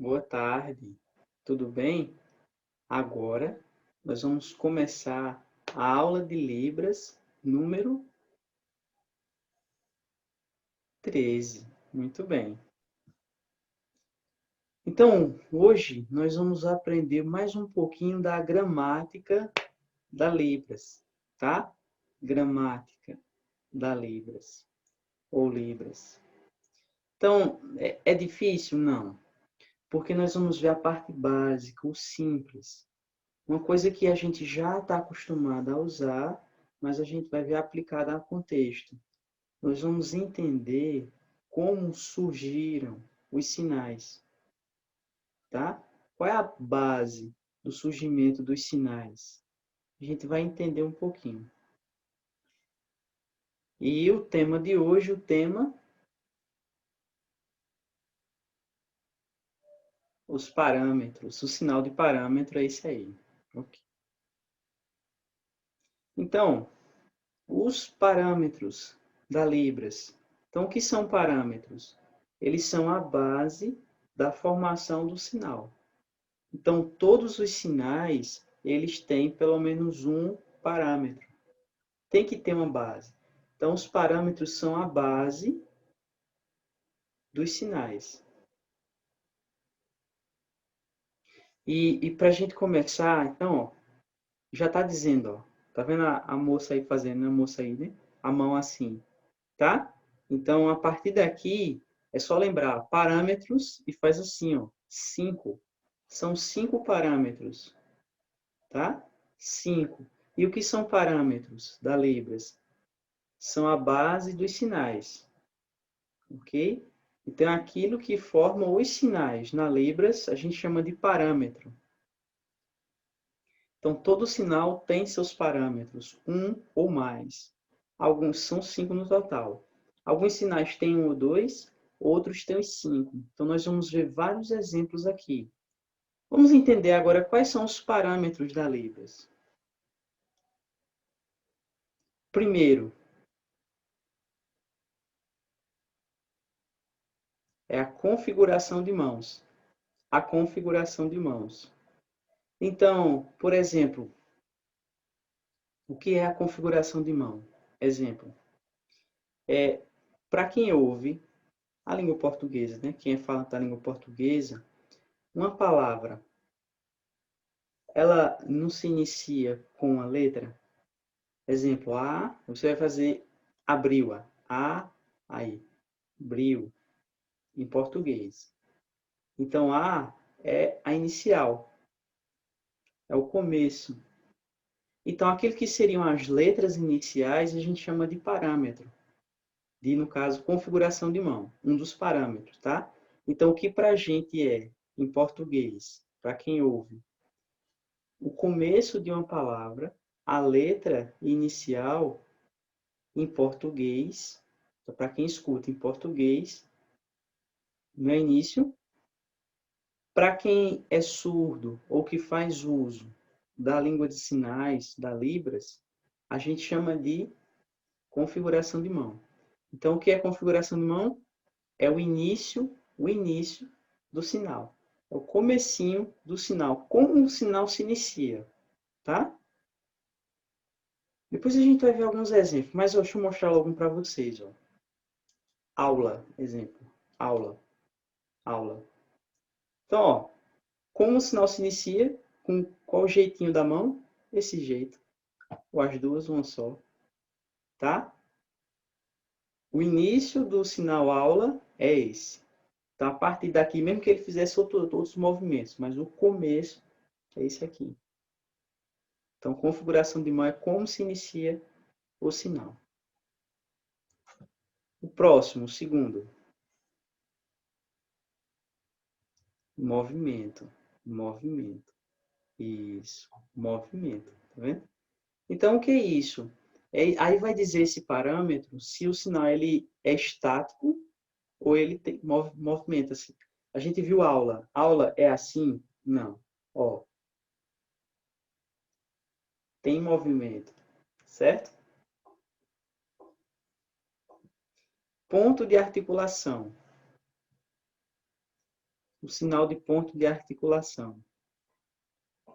Boa tarde, tudo bem? Agora nós vamos começar a aula de Libras número 13. Muito bem. Então, hoje nós vamos aprender mais um pouquinho da gramática da Libras, tá? Gramática da Libras ou Libras. Então, é difícil? Não, porque nós vamos ver a parte básica, o simples. Uma coisa que a gente já está acostumado a usar, mas a gente vai ver aplicada a contexto. Nós vamos entender como surgiram os sinais, tá? Qual é a base do surgimento dos sinais? A gente vai entender um pouquinho. E o tema de hoje, os parâmetros. O sinal de parâmetro é esse aí. Okay. Então, os parâmetros da Libras. Então, o que são parâmetros? Eles são a base da formação do sinal. Então, todos os sinais, eles têm pelo menos um parâmetro. Tem que ter uma base. Então, os parâmetros são a base dos sinais. E para a gente começar, então, ó, já está dizendo, ó, tá vendo a moça aí fazendo, a moça aí, né? A mão assim, tá? Então, a partir daqui, é só lembrar parâmetros e faz assim, ó, 5. São 5 parâmetros, tá? 5. E o que são parâmetros da Libras? São a base dos sinais, ok? Então, aquilo que forma os sinais na Libras, a gente chama de parâmetro. Então, todo sinal tem seus parâmetros, um ou mais. Alguns são 5 no total. Alguns sinais têm um ou dois, outros têm os 5. Então, nós vamos ver vários exemplos aqui. Vamos entender agora quais são os parâmetros da Libras. Primeiro, é a configuração de mãos. A configuração de mãos. Então, por exemplo, o que é a configuração de mão? Exemplo, para quem ouve a língua portuguesa, né? Quem é falante da língua portuguesa, uma palavra, ela não se inicia com a letra. Exemplo, A, você vai fazer abriu-a. Aí, abriu, em português. Então, A é a inicial, é o começo. Então, aquilo que seriam as letras iniciais, a gente chama de parâmetro. De, no caso, configuração de mão, um dos parâmetros, tá? Então, o que para a gente é, em português, para quem ouve, o começo de uma palavra, a letra inicial em português, então, para quem escuta em português, no início, para quem é surdo ou que faz uso da língua de sinais, da Libras, a gente chama de configuração de mão. Então, o que é configuração de mão? É o início do sinal. É o comecinho do sinal. Como o sinal se inicia, tá? Depois a gente vai ver alguns exemplos, mas deixa eu mostrar logo para vocês. Ó. Aula, exemplo. Aula, aula. Então, ó, como o sinal se inicia, com qual jeitinho da mão? Esse jeito. Ou as duas, uma só. Tá? O início do sinal aula é esse. Então, a partir daqui, mesmo que ele fizesse outros movimentos, mas o começo é esse aqui. Então, configuração de mão é como se inicia o sinal. O próximo, o segundo. Movimento. Movimento. Isso. Movimento. Tá vendo? Então, o que é isso? Aí vai dizer esse parâmetro se o sinal ele é estático ou ele movimenta-se. A gente viu aula. Aula é assim? Não. Ó, tem movimento. Certo? Ponto de articulação. o sinal de ponto de articulação.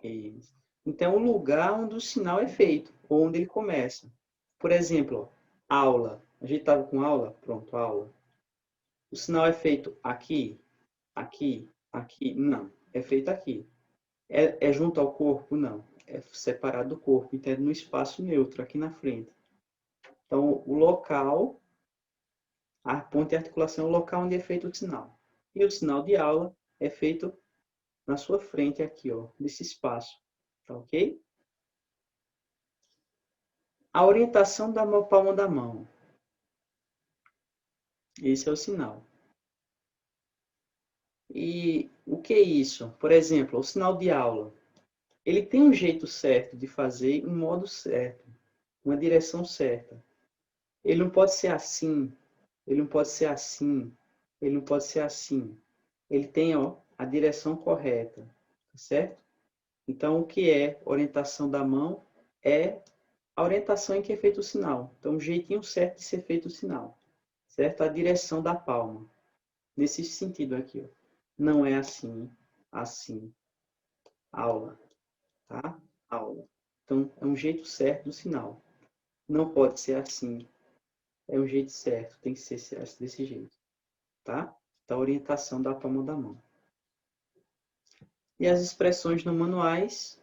Isso. Então, o lugar onde o sinal é feito, ou onde ele começa. Por exemplo, ó, aula. A gente estava com aula? Pronto, aula. O sinal é feito aqui, aqui, aqui? Não. É feito aqui. É junto ao corpo? Não. É separado do corpo, então é no espaço neutro, aqui na frente. Então, o local, a ponte de articulação é o local onde é feito o sinal. E o sinal de aula é feito na sua frente aqui, ó, nesse espaço. Tá ok? A orientação da palma da mão. Esse é o sinal. E o que é isso? Por exemplo, o sinal de aula. Ele tem um jeito certo de fazer, um modo certo, uma direção certa. Ele não pode ser assim, ele não pode ser assim, ele não pode ser assim. Ele tem, ó, a direção correta, tá certo? Então, o que é orientação da mão é a orientação em que é feito o sinal. Então, o jeitinho certo de ser feito o sinal, certo? A direção da palma. Nesse sentido aqui, ó. Não é assim, assim. Aula, tá? Aula. Então, é um jeito certo do sinal. Não pode ser assim. É um jeito certo. Tem que ser desse jeito, tá? Da orientação da palma da mão. E as expressões não manuais.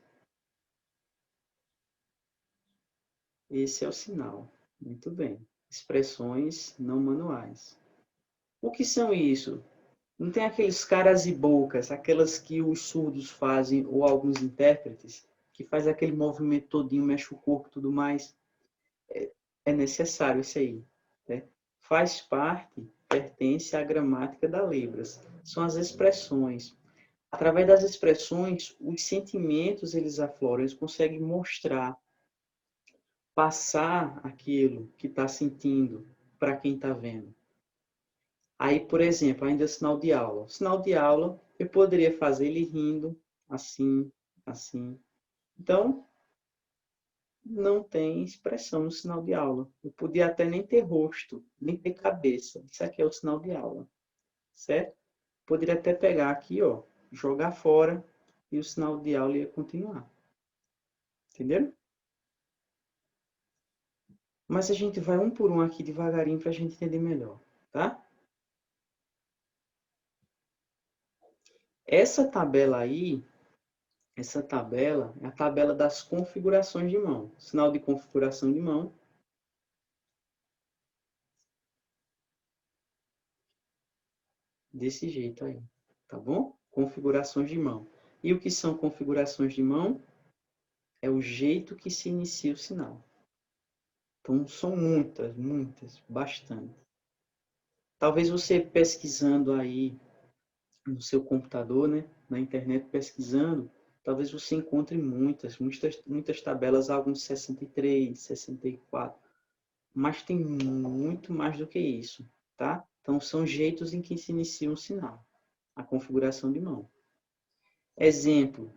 Esse é o sinal. Muito bem. Expressões não manuais. O que são isso? Não tem aqueles caras e bocas, aquelas que os surdos fazem, ou alguns intérpretes, que faz aquele movimento todinho, mexe o corpo e tudo mais. É necessário isso aí. Né? Faz parte, pertence à gramática da Libras. São as expressões. Através das expressões, os sentimentos eles afloram, eles conseguem mostrar, passar aquilo que está sentindo para quem está vendo. Aí, por exemplo, ainda sinal de aula. Sinal de aula, eu poderia fazer ele rindo, assim, assim. Então, não tem expressão no sinal de aula. Eu podia até nem ter rosto, nem ter cabeça. Isso aqui é o sinal de aula, certo? Poderia até pegar aqui, ó, jogar fora e o sinal de aula ia continuar. Entenderam? Mas a gente vai um por um aqui devagarinho para a gente entender melhor, tá? Essa tabela aí, essa tabela é a tabela das configurações de mão. Sinal de configuração de mão. Desse jeito aí, tá bom? Configurações de mão. E o que são configurações de mão? É o jeito que se inicia o sinal. Então, são muitas, muitas, bastante. Talvez você pesquisando aí no seu computador, né, na internet pesquisando, talvez você encontre muitas tabelas, alguns 63, 64, mas tem muito mais do que isso, tá? Então, são jeitos em que se inicia um sinal, a configuração de mão. Exemplo.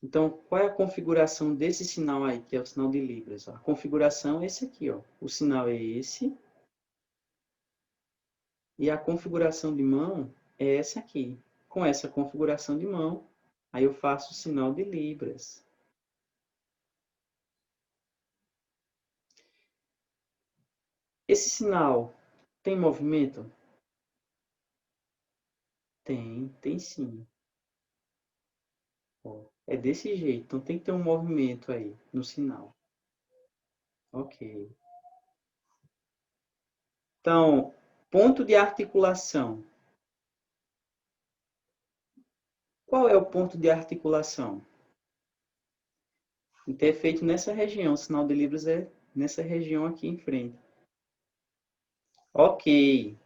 Então, qual é a configuração desse sinal aí, que é o sinal de Libras? A configuração é esse aqui, ó. O sinal é esse. E a configuração de mão é essa aqui. Com essa configuração de mão, aí eu faço o sinal de Libras. Esse sinal tem movimento? Tem sim. Ó, é desse jeito, então tem que ter um movimento aí no sinal. Ok. Então, ponto de articulação. Qual é o ponto de articulação? Então é feito nessa região, o sinal de Libras é nessa região aqui em frente. Ok.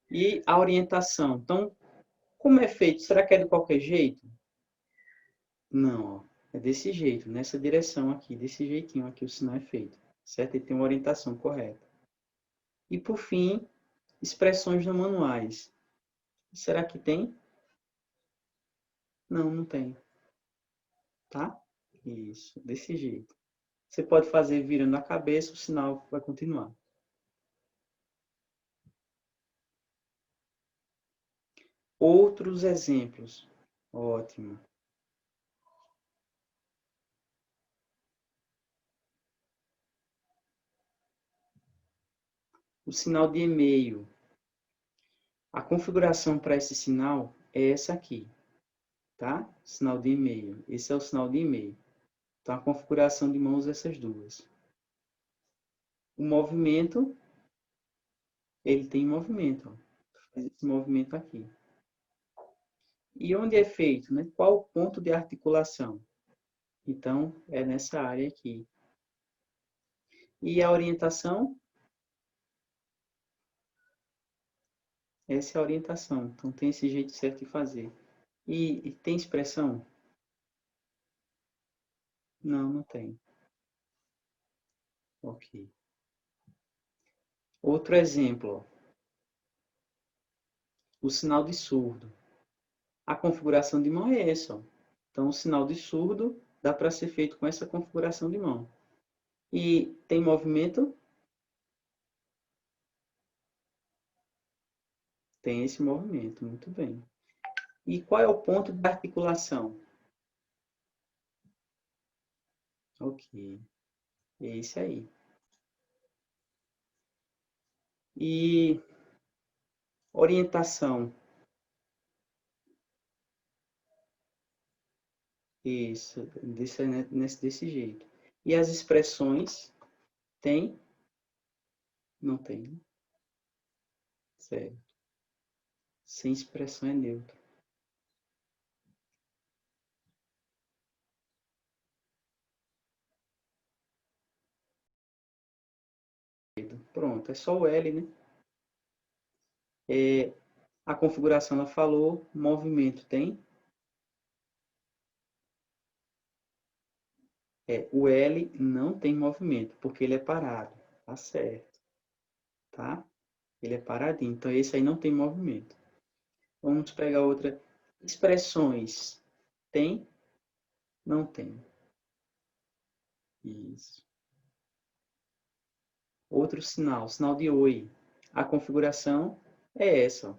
E a orientação? Então, como é feito? Será que é de qualquer jeito? Não, ó. É desse jeito, nessa direção aqui, desse jeitinho aqui o sinal é feito, certo? Ele tem uma orientação correta. E por fim, expressões não manuais. Será que tem? Não, não tem. Tá? Isso, desse jeito. Você pode fazer virando a cabeça, o sinal vai continuar. Outros exemplos. Ótimo. O sinal de e-mail. A configuração para esse sinal é essa aqui, tá? Sinal de e-mail. Esse é o sinal de e-mail. Então, a configuração de mãos é essas duas. O movimento, ele tem movimento. Ó. Faz esse movimento aqui. E onde é feito? Né? Qual o ponto de articulação? Então, é nessa área aqui. E a orientação? Essa é a orientação. Então, tem esse jeito certo de fazer. E tem expressão? Não, não tem. Ok. Outro exemplo. Ó. O sinal de surdo. A configuração de mão é essa. Ó. Então, o sinal de surdo dá para ser feito com essa configuração de mão. E tem movimento? Tem esse movimento, muito bem. E qual é o ponto de articulação? Ok, é esse aí. E orientação? Isso, desse jeito. E as expressões? Tem? Não tem. Certo. Sem expressão é neutro. Pronto, é só o L, né? É, a configuração ela falou, movimento tem? O L não tem movimento, porque ele é parado. Tá certo, tá? Ele é paradinho, então esse aí não tem movimento. Vamos pegar outra. Expressões. Tem? Não tem. Isso. Outro sinal, sinal de oi. A configuração é essa.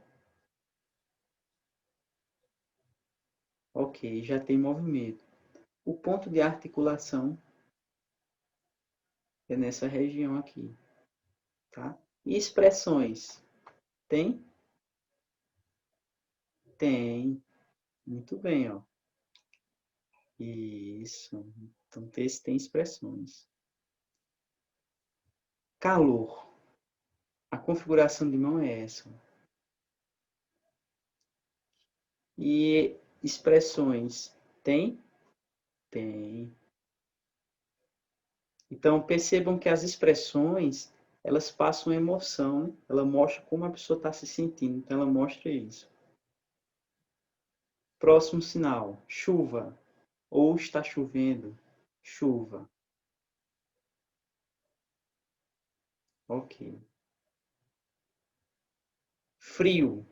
Ok, já tem movimento. O ponto de articulação é nessa região aqui, tá? E expressões? Tem? Tem. Muito bem, ó. Isso. Então, esse tem expressões. Calor. A configuração de mão é essa. E expressões? Tem? Tem. Então, percebam que as expressões, elas passam emoção, né? Ela mostra como a pessoa está se sentindo. Então, ela mostra isso. Próximo sinal, chuva. Ou está chovendo. Chuva. Ok. Frio.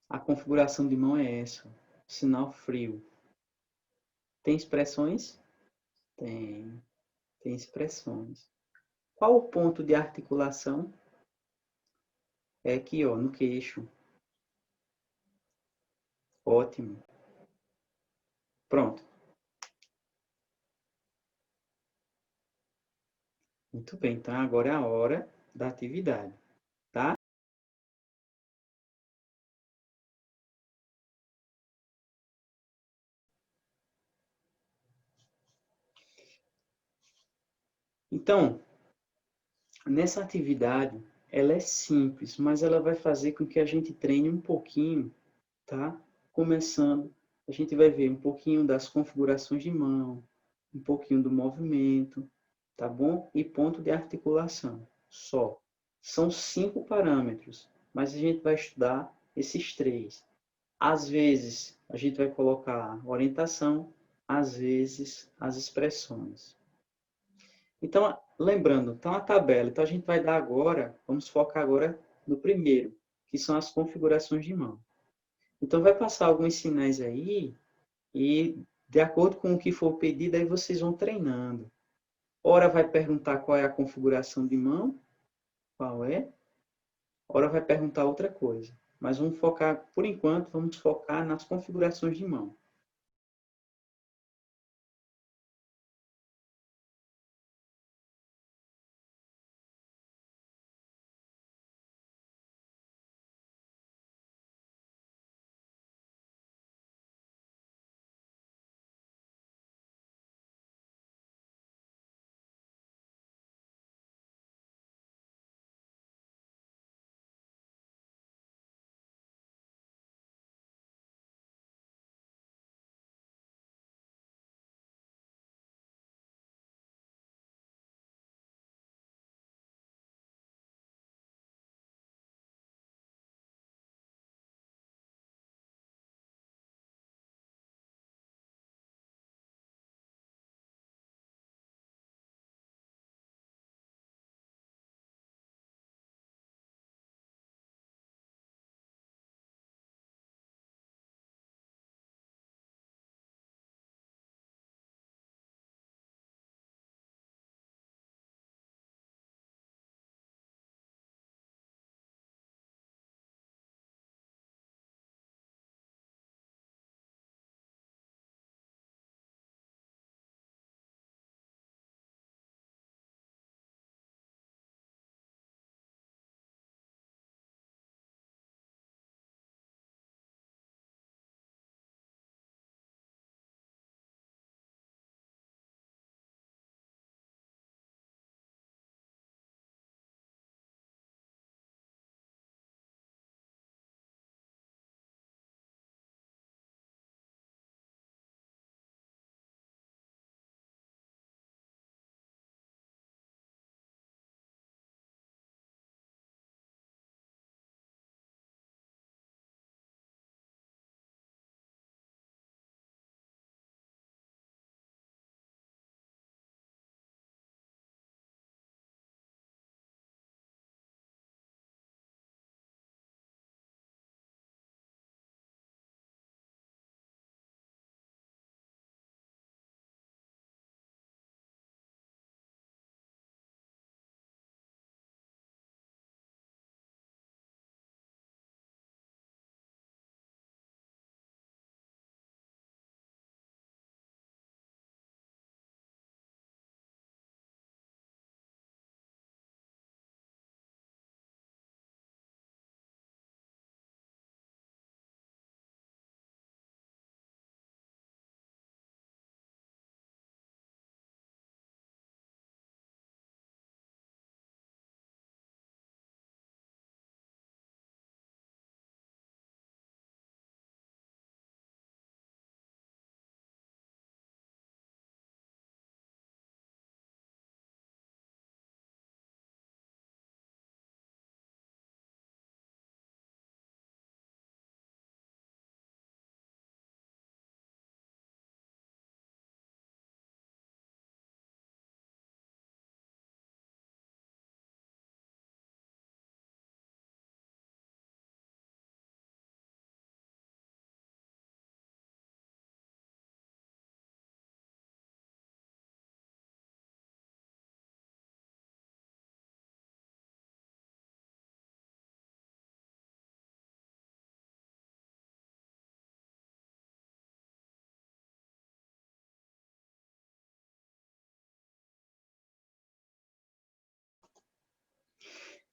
A configuração de mão é essa. Sinal frio. Tem expressões? Tem. Tem expressões. Qual o ponto de articulação? É aqui, ó, no queixo. Ótimo. Pronto. Muito bem. Então, agora é a hora da atividade, tá? Então, nessa atividade, ela é simples, mas ela vai fazer com que a gente treine um pouquinho, tá? Começando, a gente vai ver um pouquinho das configurações de mão, um pouquinho do movimento, tá bom? E ponto de articulação, só. São 5 parâmetros, mas a gente vai estudar esses 3. Às vezes, a gente vai colocar orientação, às vezes, as expressões. Então, lembrando, então a tabela, então a gente vai dar agora, vamos focar agora no primeiro, que são as configurações de mão. Então, vai passar alguns sinais aí e, de acordo com o que for pedido, aí vocês vão treinando. Ora vai perguntar qual é a configuração de mão, qual é. Ora vai perguntar outra coisa. Mas vamos focar, por enquanto, vamos focar nas configurações de mão.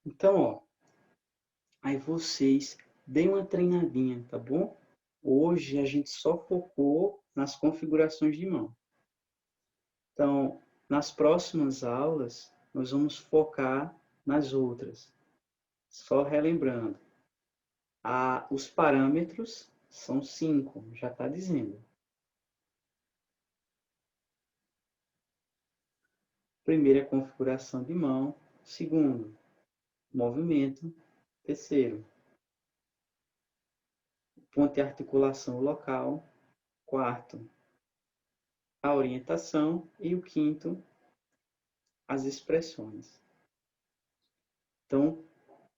Então, ó, aí vocês deem uma treinadinha, tá bom? Hoje a gente só focou nas configurações de mão. Então, nas próximas aulas, nós vamos focar nas outras. Só relembrando, os parâmetros são 5, já está dizendo. Primeiro, a configuração de mão. Segundo, movimento. Terceiro, ponto de articulação local. Quarto, a orientação. E o quinto, as expressões. Então,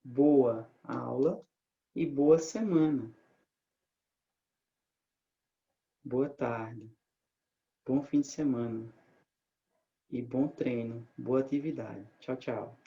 boa aula. e boa semana. Boa tarde. Bom fim de semana. E bom treino. Boa atividade. Tchau, tchau.